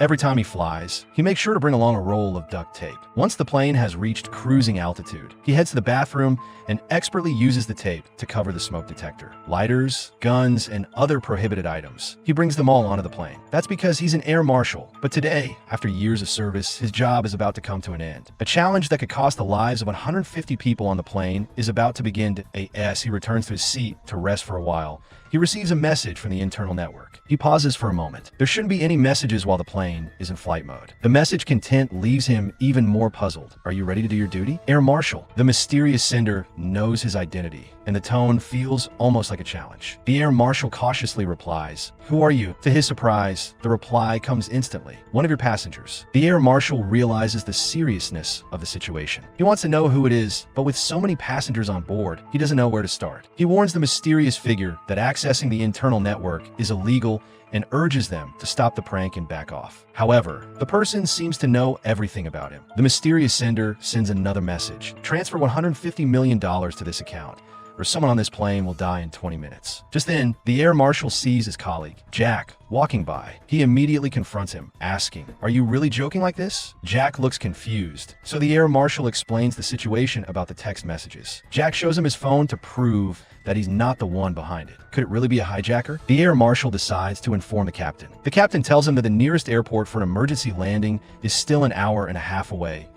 Every time he flies, he makes sure to bring along a roll of duct tape. Once the plane has reached cruising altitude, he heads to the bathroom and expertly uses the tape to cover the smoke detector. Lighters, guns, and other prohibited items. He brings them all onto the plane. That's because he's an air marshal. But today, after years of service, his job is about to come to an end. A challenge that could cost the lives of 150 people on the plane is about to begin. As he returns to his seat to rest for a while, he receives a message from the internal network. He pauses for a moment. There shouldn't be any messages while the plane is in flight mode. The message content leaves him even more puzzled. Are you ready to do your duty? Air Marshal. The mysterious sender knows his identity, and the tone feels almost like a challenge. The Air Marshal cautiously replies, "Who are you?" To his surprise, the reply comes instantly. "One of your passengers." The Air Marshal realizes the seriousness of the situation. He wants to know who it is, but with so many passengers on board, he doesn't know where to start. He warns the mysterious figure that accessing the internal network is illegal and urges them to stop the prank and back off. However, the person seems to know everything about him. The mysterious sender sends another message. Transfer $150 million to this account, or someone on this plane will die in 20 minutes. Just then, the air marshal sees his colleague, Jack, walking by. He immediately confronts him, asking, "Are you really joking like this?" Jack looks confused, so the air marshal explains the situation about the text messages. Jack shows him his phone to prove that he's not the one behind it. Could it really be a hijacker? The air marshal decides to inform the captain. The captain tells him that the nearest airport for an emergency landing is still an hour and a half away.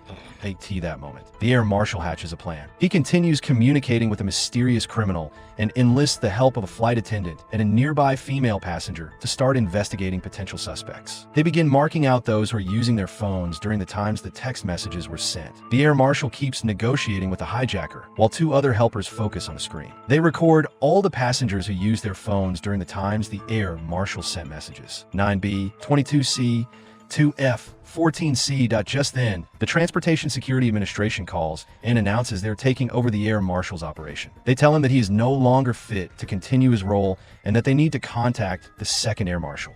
That moment. The air marshal hatches a plan. He continues communicating with the mysterious criminal and enlists the help of a flight attendant and a nearby female passenger to start investigating potential suspects. They begin marking out those who are using their phones during the times the text messages were sent. The air marshal keeps negotiating with the hijacker, while two other helpers focus on the screen. They record all the passengers who use their phones during the times the air marshal sent messages. 9B, 22C, 2F, 14C. Just then, the Transportation Security Administration calls and announces they're taking over the air marshal's operation. They tell him that he is no longer fit to continue his role and that they need to contact the second air marshal.